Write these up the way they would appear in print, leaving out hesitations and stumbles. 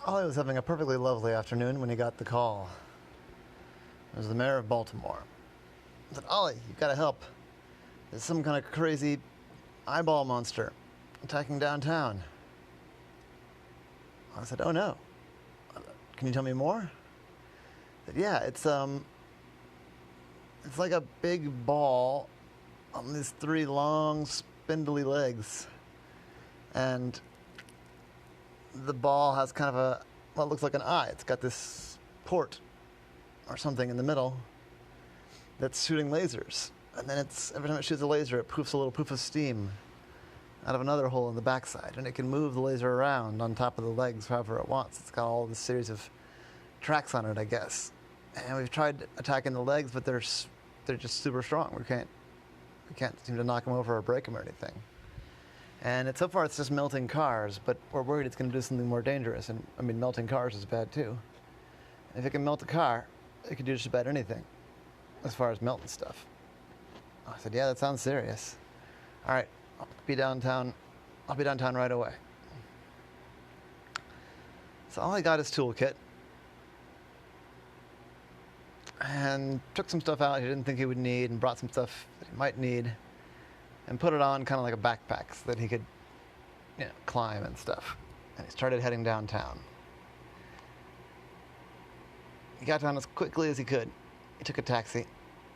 Ollie was having a perfectly lovely afternoon when he got the call. It was the mayor of Baltimore. He said, "Ollie, you've got to help. There's some kind of crazy eyeball monster attacking downtown." I said, "Oh no. Can you tell me more?" He said, "Yeah, it's like a big ball on these three long, spindly legs. And the ball has kind of what looks like an eye. It's got this port or something in the middle that's shooting lasers. And then every time it shoots a laser, it poofs a little poof of steam out of another hole in the backside. And it can move the laser around on top of the legs however it wants. It's got all this series of tracks on it, I guess. And we've tried attacking the legs, but they're just super strong. We can't seem to knock them over or break them or anything. And so far it's just melting cars, but we're worried it's going to do something more dangerous. And I mean, melting cars is bad too. If it can melt a car, it can do just about anything as far as melting stuff." I said, "Yeah, that sounds serious. All right, I'll be downtown right away." So Ollie got his toolkit and took some stuff out he didn't think he would need and brought some stuff that he might need and put it on kind of like a backpack so that he could, climb and stuff. And he started heading downtown. He got down as quickly as he could. He took a taxi,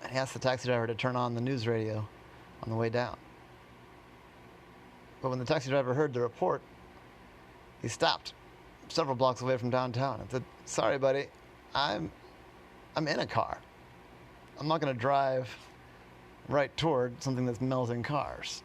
and he asked the taxi driver to turn on the news radio on the way down. But when the taxi driver heard the report, he stopped several blocks away from downtown and said, "Sorry, buddy, I'm in a car. I'm not going to drive right toward something that's melting cars."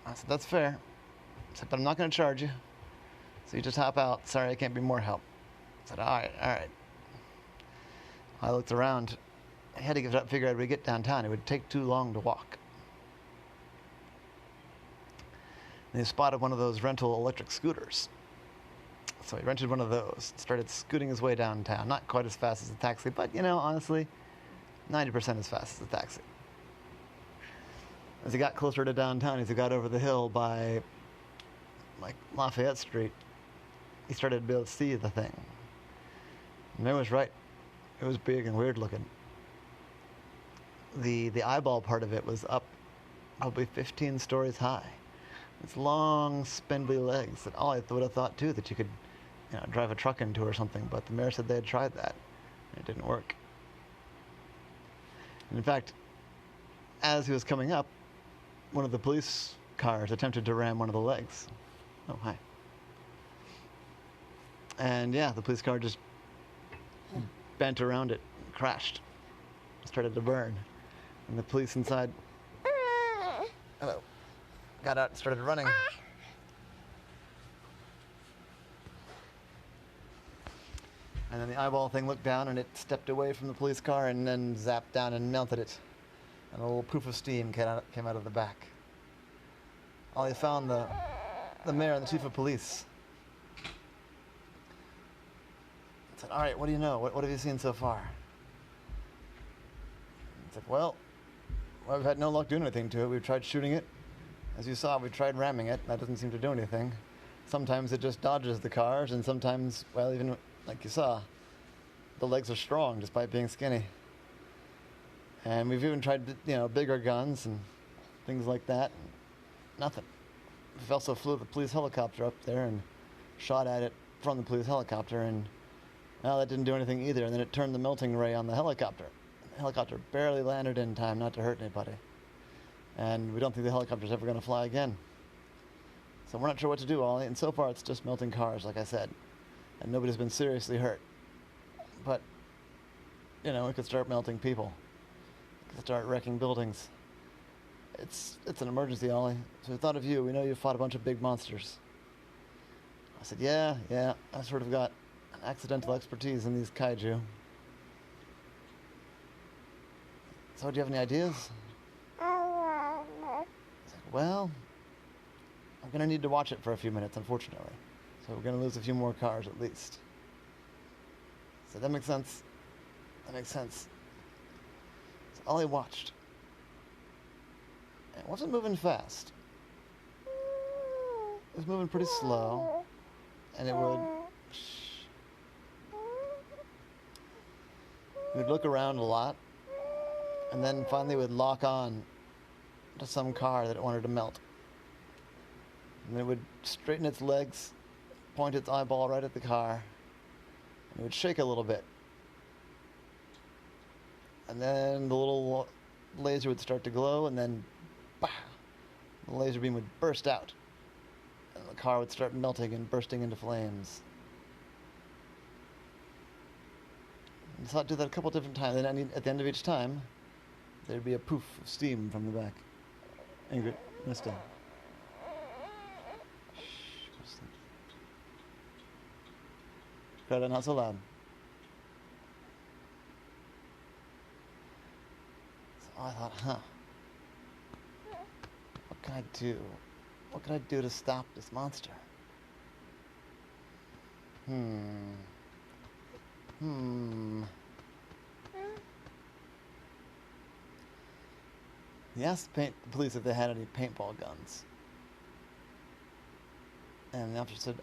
I said, "That's fair." I said, "But I'm not going to charge you. So you just hop out. Sorry, I can't be more help." I said, all right. I looked around. I had to figure out we'd get downtown. It would take too long to walk. And he spotted one of those rental electric scooters. So he rented one of those, started scooting his way downtown. Not quite as fast as a taxi, but, honestly, 90% as fast as a taxi. As he got closer to downtown, as he got over the hill by, Lafayette Street, he started to be able to see the thing. And Mary was right. It was big and weird looking. The eyeball part of it was up probably 15 stories high. It's long, spindly legs that Ollie would have thought, too, that you could drive a truck into or something, but the mayor said they had tried that, and it didn't work. And in fact, as he was coming up, one of the police cars attempted to ram one of the legs. Oh, hi. And yeah, the police car just bent around it, crashed, started to burn. And the police inside, hello, got out and started running. And then the eyeball thing looked down and it stepped away from the police car and then zapped down and melted it. And a little poof of steam came out of the back. Ollie found the mayor and the chief of police. I said, "All right, what do you know? What have you seen so far?" He said, well, we've had no luck doing anything to it. We've tried shooting it. As you saw, we tried ramming it. That doesn't seem to do anything. Sometimes it just dodges the cars, and sometimes, even like you saw, the legs are strong despite being skinny. And we've even tried, bigger guns and things like that. And nothing. We've also flew the police helicopter up there and shot at it from the police helicopter, and that didn't do anything either. And then it turned the melting ray on the helicopter. The helicopter barely landed in time not to hurt anybody. And we don't think the helicopter's ever going to fly again. So we're not sure what to do, Ollie. And so far it's just melting cars, like I said. And nobody's been seriously hurt. But, it could start melting people. It could start wrecking buildings. It's an emergency, Ollie. So we thought of you. We know you've fought a bunch of big monsters. I said, yeah, I sort of got an accidental expertise in these kaiju. So do you have any ideas? I said, well, I'm going to need to watch it for a few minutes, unfortunately. So we're going to lose a few more cars at least. So that makes sense. So Ollie watched. It wasn't moving fast. It was moving pretty slow. And it would He would look around a lot, and then finally would lock on to some car that it wanted to melt. And then it would straighten its legs, point its eyeball right at the car, and it would shake a little bit. And then the little laser would start to glow, and then, bah, the laser beam would burst out. And the car would start melting and bursting into flames. And so I'd do that a couple different times, and at the end of each time, there'd be a poof of steam from the back. Ingrid, Mr. Greta, not so loud. So I thought, what can I do? What can I do to stop this monster? He asked the police if they had any paintball guns. And the officer said,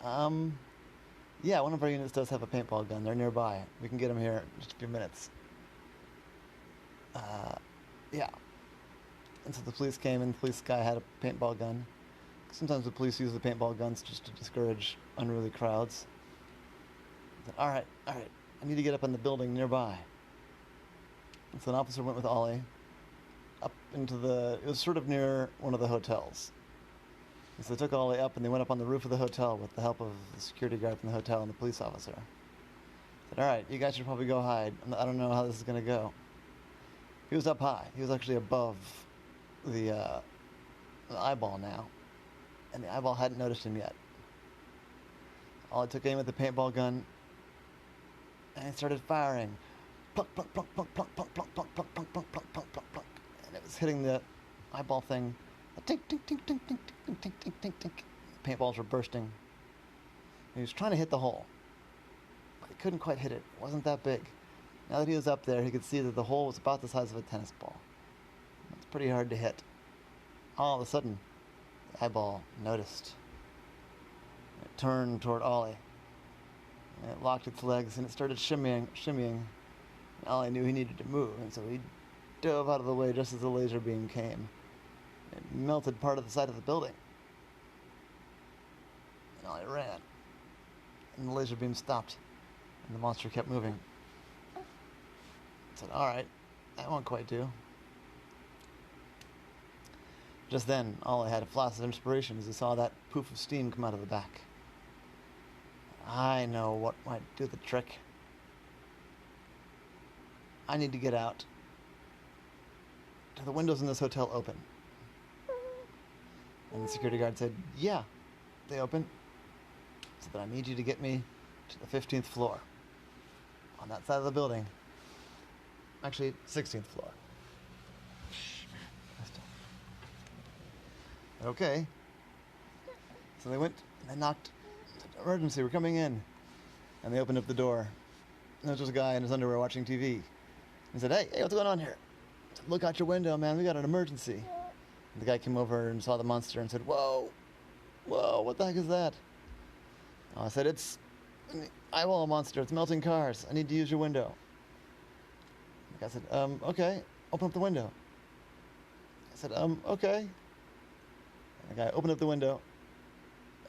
yeah, one of our units does have a paintball gun. They're nearby. We can get them here in just a few minutes. Yeah. And so the police came, and the police guy had a paintball gun. Sometimes the police use the paintball guns just to discourage unruly crowds. I said, all right, I need to get up in the building nearby. And so an officer went with Ollie up into it was sort of near one of the hotels. And so they took Ollie up, and they went up on the roof of the hotel with the help of the security guard from the hotel and the police officer. I said, all right, you guys should probably go hide. I don't know how this is going to go. He was up high. He was actually above the eyeball now. And the eyeball hadn't noticed him yet. Ollie took aim at the paintball gun, and he started firing. Plunk, plunk, plunk, plunk, plunk, plunk, plunk, plunk, plunk, plunk, plunk, plunk, plunk, plunk, plunk. And it was hitting the eyeball thing. Tink, tink, tink, tink, tink, tink, tink, tink, tink, tink. Paintballs were bursting. He was trying to hit the hole, but he couldn't quite hit it. It wasn't that big. Now that he was up there, he could see that the hole was about the size of a tennis ball. It's pretty hard to hit. All of a sudden, the eyeball noticed. It turned toward Ollie. And it locked its legs, and it started shimmying. And Ollie knew he needed to move, and so he dove out of the way just as the laser beam came. It melted part of the side of the building. And Ollie ran. And the laser beam stopped, and the monster kept moving. I said, all right, that won't quite do. Just then, Ollie had a flash of inspiration as he saw that poof of steam come out of the back. I know what might do the trick. I need to get out. Do the windows in this hotel open? And the security guard said, yeah, they open. So that I need you to get me to the 15th floor. On that side of the building. Actually, 16th floor. Okay. So they went and they knocked. Said, emergency, we're coming in. And they opened up the door. And there was just a guy in his underwear watching TV. He said, hey, what's going on here? I said, look out your window, man, we got an emergency. And the guy came over and saw the monster and said, whoa, what the heck is that? I said, it's an eyeball monster, it's melting cars. I need to use your window. The guy said, okay, open up the window. I said, okay. And the guy opened up the window,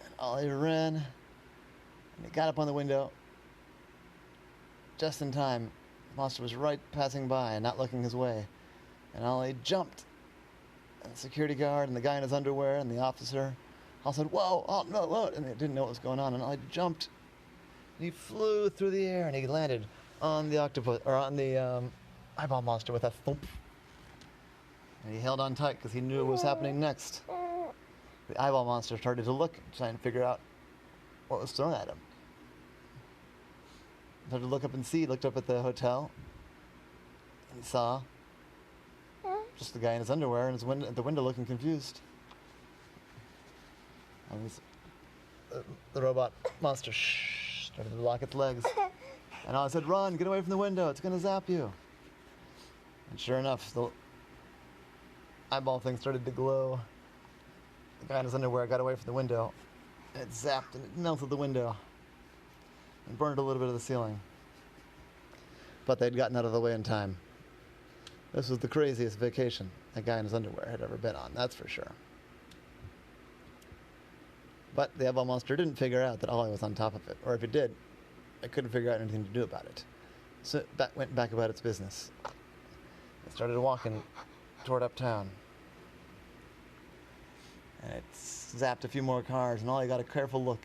and Ollie ran, and he got up on the window just in time. The monster was right passing by and not looking his way. And Ollie jumped. And the security guard and the guy in his underwear and the officer all said, whoa, oh, no, whoa. And they didn't know what was going on. And Ollie jumped. And he flew through the air, and he landed on the octopus, or on the eyeball monster with a thump. And he held on tight because he knew what was happening next. The eyeball monster started to look, trying to figure out what was thrown at him. He started to look up and see. He looked up at the hotel, and he saw just the guy in his underwear and at the window looking confused. And the robot monster started to lock its legs. And I said, run, get away from the window, it's going to zap you. And sure enough, the eyeball thing started to glow. The guy in his underwear got away from the window, and it zapped and it melted the window. and burned a little bit of the ceiling. But they'd gotten out of the way in time. This was the craziest vacation that guy in his underwear had ever been on, that's for sure. But the eyeball monster didn't figure out that Ollie was on top of it, or if it did, it couldn't figure out anything to do about it. So it went back about its business. It started walking toward uptown. And it zapped a few more cars, and Ollie got a careful look.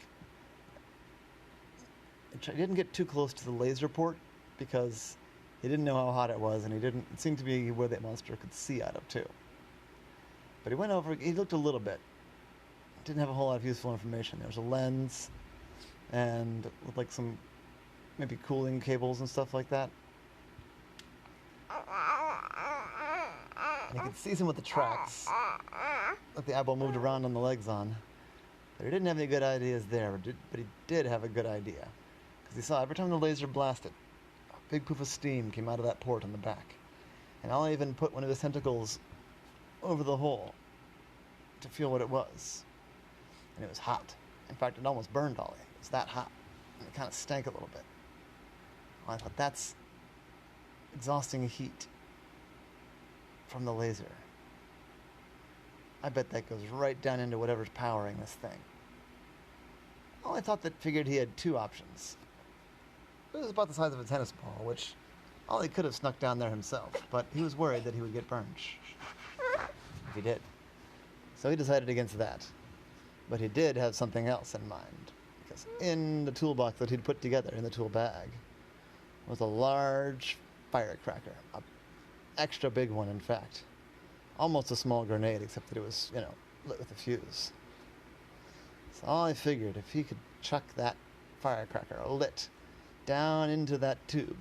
It didn't get too close to the laser port because he didn't know how hot it was, and it seemed to be where the monster could see out of too. But he went over, he looked a little bit. Didn't have a whole lot of useful information. There was a lens and with like some maybe cooling cables and stuff like that. And you could see some of the tracks that the eyeball moved around on the legs on. But he didn't have any good ideas there, but he did have a good idea. Because he saw every time the laser blasted, a big poof of steam came out of that port on the back. And Ollie even put one of his tentacles over the hole to feel what it was. And it was hot. In fact, it almost burned Ollie. It was that hot. And it kind of stank a little bit. Well, I thought, that's exhausting heat from the laser. I bet that goes right down into whatever's powering this thing. Well, I figured he had two options. It was about the size of a tennis ball, which Ollie could have snuck down there himself, but he was worried that he would get burned if he did. So he decided against that. But he did have something else in mind, because in the toolbox that he'd put together, in the tool bag, was a large firecracker, an extra big one, in fact. Almost a small grenade, except that it was, lit with a fuse. So Ollie figured if he could chuck that firecracker lit down into that tube,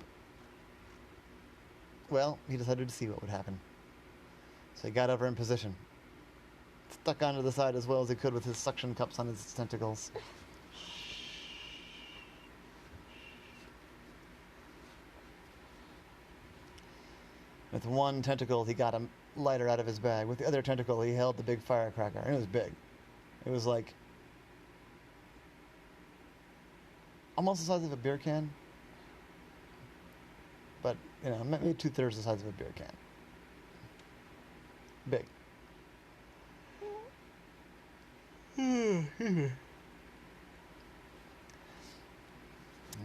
well, he decided to see what would happen. So he got over in position, stuck onto the side as well as he could with his suction cups on his tentacles. With one tentacle, he got a lighter out of his bag. With the other tentacle, he held the big firecracker. And it was big. It was like almost the size of a beer can. But, maybe 2/3 the size of a beer can. Big.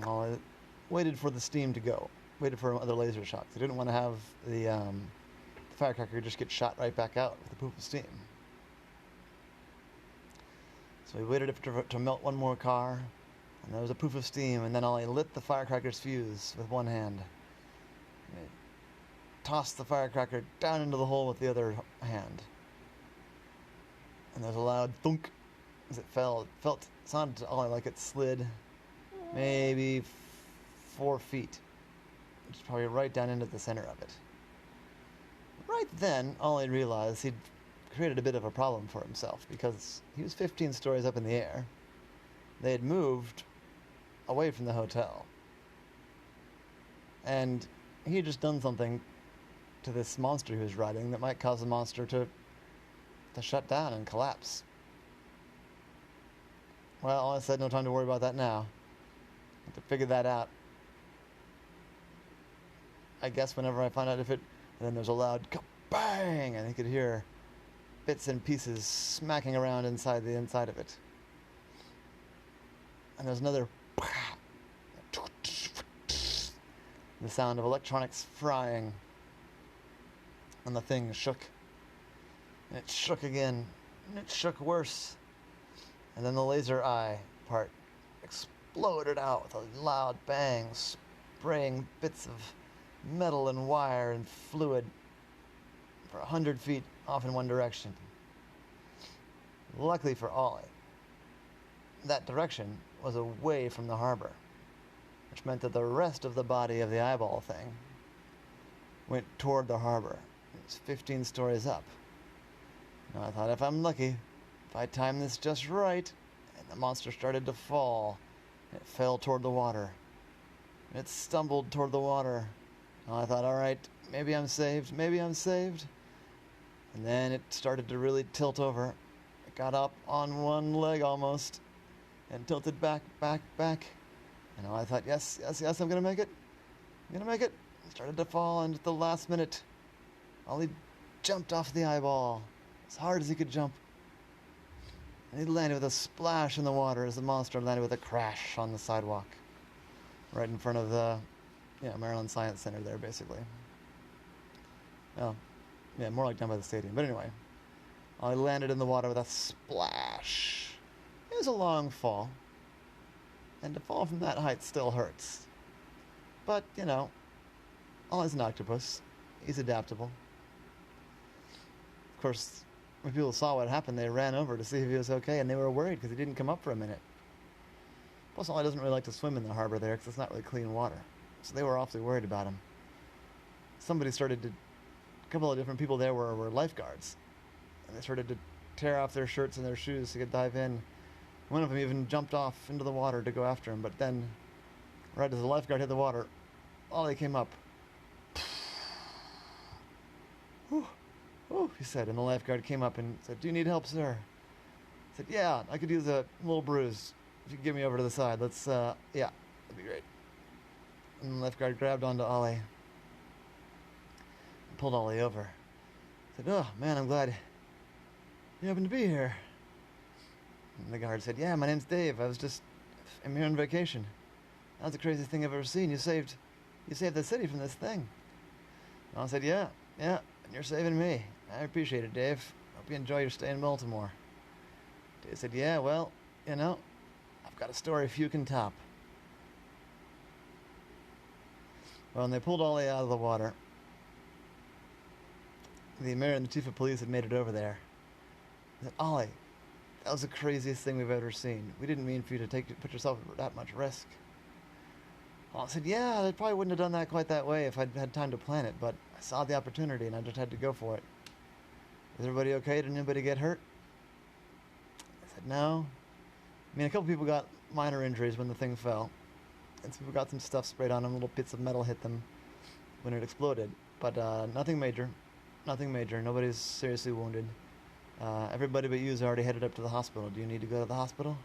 Well, I waited for the steam to go. Waited for other laser shots. He didn't want to have the firecracker just get shot right back out with a poof of steam. So he waited to melt one more car, and there was a poof of steam, and then Ollie lit the firecracker's fuse with one hand. And he tossed the firecracker down into the hole with the other hand. And there was a loud thunk as it fell. It sounded to Ollie like it slid maybe 4 feet, which is probably right down into the center of it. Right then, Ollie realized he'd created a bit of a problem for himself, because he was 15 stories up in the air. They had moved away from the hotel. And he had just done something to this monster he was riding that might cause the monster to shut down and collapse. Well, I said no time to worry about that now. I have to figure that out. I guess whenever I find out if it... And then there's a loud bang, and he could hear bits and pieces smacking around inside the inside of it. And there's another... The sound of electronics frying. And the thing shook. And it shook again. And it shook worse. And then the laser eye part exploded out with a loud bang, spraying bits of metal and wire and fluid for 100 feet off in one direction. Luckily for Ollie, that direction was away from the harbor, which meant that the rest of the body of the eyeball thing went toward the harbor. It was 15 stories up. Now I thought, if I'm lucky, if I time this just right, and the monster started to fall, it fell toward the water. It stumbled toward the water. And I thought, all right, maybe I'm saved, maybe I'm saved. And then it started to really tilt over. It got up on one leg almost, and tilted back, back, back. I thought, yes, yes, yes, I'm going to make it. I'm going to make it. I started to fall, and at the last minute, Ollie jumped off the eyeball as hard as he could jump. And he landed with a splash in the water as the monster landed with a crash on the sidewalk. Right in front of the Maryland Science Center there, basically. Oh, yeah, more like down by the stadium. But anyway, Ollie landed in the water with a splash. It was a long fall. And to fall from that height still hurts. But, Ollie's an octopus. He's adaptable. Of course, when people saw what happened, they ran over to see if he was okay, and they were worried because he didn't come up for a minute. Plus, Ollie doesn't really like to swim in the harbor there because it's not really clean water. So they were awfully worried about him. A couple of different people there were lifeguards. And they started to tear off their shirts and their shoes so he could dive in. One of them even jumped off into the water to go after him, but then, right as the lifeguard hit the water, Ollie came up. Whew, whew, he said, and the lifeguard came up and said, "Do you need help, sir?" I said, "Yeah, I could use a little bruise. If you could get me over to the side, yeah, that'd be great." And the lifeguard grabbed onto Ollie and pulled Ollie over. I said, "Oh, man, I'm glad you happened to be here." And the guard said, "Yeah, my name's Dave. I'm here on vacation. That was the craziest thing I've ever seen. You saved the city from this thing." And I said, yeah, and you're saving me. I appreciate it, Dave. Hope you enjoy your stay in Baltimore." Dave said, "Yeah, well, I've got a story few can top." Well, when they pulled Ollie out of the water, the mayor and the chief of police had made it over there. They said, "Ollie, that was the craziest thing we've ever seen. We didn't mean for you to put yourself at that much risk." Well, I said, "Yeah, they probably wouldn't have done that quite that way if I'd had time to plan it, but I saw the opportunity and I just had to go for it." "Is everybody okay? Did anybody get hurt?" I said, "No. I mean, a couple people got minor injuries when the thing fell. And some people got some stuff sprayed on them, little bits of metal hit them when it exploded. But nothing major. Nothing major. Nobody's seriously wounded. Everybody but you is already headed up to the hospital. Do you need to go to the hospital?"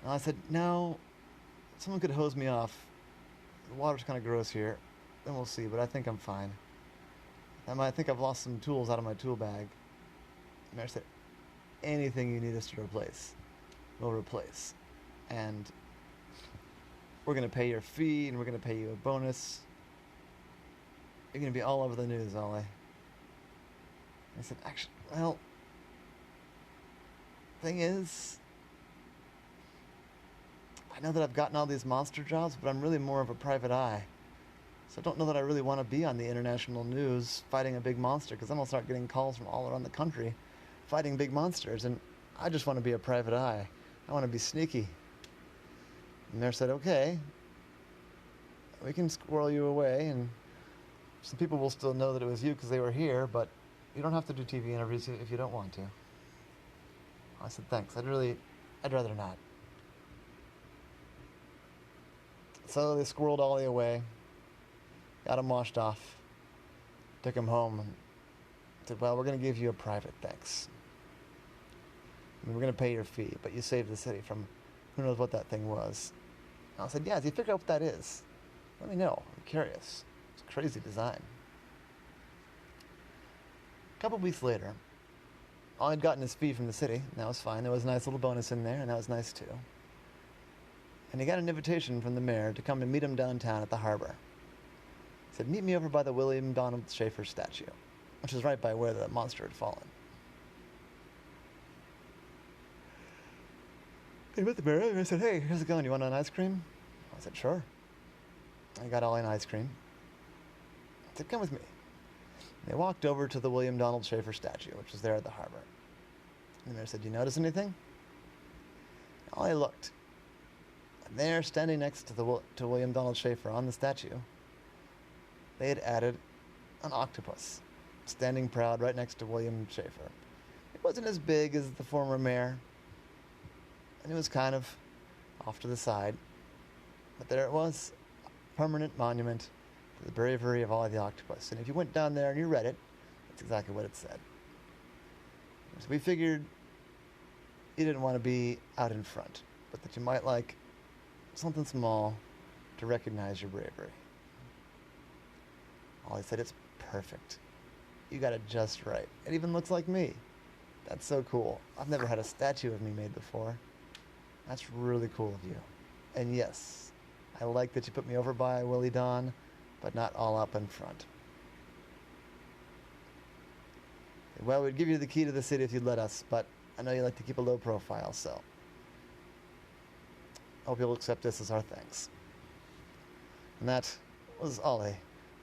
And I said, "No. Someone could hose me off. The water's kind of gross here. Then we'll see, but I think I'm fine. I think I've lost some tools out of my tool bag." And I said, "Anything you need us to replace, we'll replace. And we're going to pay your fee, and we're going to pay you a bonus. You're going to be all over the news, Ollie." I said, "Actually, well, thing is, I know that I've gotten all these monster jobs, but I'm really more of a private eye. So I don't know that I really want to be on the international news fighting a big monster, because then I'll start getting calls from all around the country fighting big monsters, and I just want to be a private eye. I want to be sneaky." And the mayor said, "Okay, we can squirrel you away, and some people will still know that it was you because they were here, but you don't have to do TV interviews if you don't want to." I said, "Thanks. I'd rather not." So they squirreled Ollie away, got him washed off, took him home, and said, "Well, we're going to give you a private thanks. And we're going to pay your fee, but you saved the city from who knows what that thing was." And I said, "Yeah, if you figure out what that is, let me know. I'm curious. It's a crazy design." A couple weeks later, Ollie had gotten his fee from the city, and that was fine. There was a nice little bonus in there, and that was nice too. And he got an invitation from the mayor to come and meet him downtown at the harbor. He said, "Meet me over by the William Donald Schaefer statue," which is right by where the monster had fallen. They met the mayor, and I said, "Hey, how's it going? You want an ice cream?" I said, "Sure." I got Ollie an ice cream. I said, "Come with me." They walked over to the William Donald Schaefer statue, which was there at the harbor. And the mayor said, "Do you notice anything?" Ollie looked. And there, standing next to William Donald Schaefer on the statue, they had added an octopus, standing proud right next to William Schaefer. It wasn't as big as the former mayor, and it was kind of off to the side. But there it was, a permanent monument to the bravery of Ollie the octopus. And if you went down there and you read it, that's exactly what it said. So we figured you didn't want to be out in front, but that you might like something small to recognize your bravery. Ollie said, it's perfect. You got it just right. It even looks like me. That's so cool. I've never had a statue of me made before. That's really cool of you. And yes, I like that you put me over by Willie Don, but not all up in front. Well, we'd give you the key to the city if you'd let us, but I know you like to keep a low profile, so I hope you'll accept this as our thanks. And that was Ollie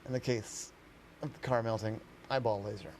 in the case of the car melting eyeball laser.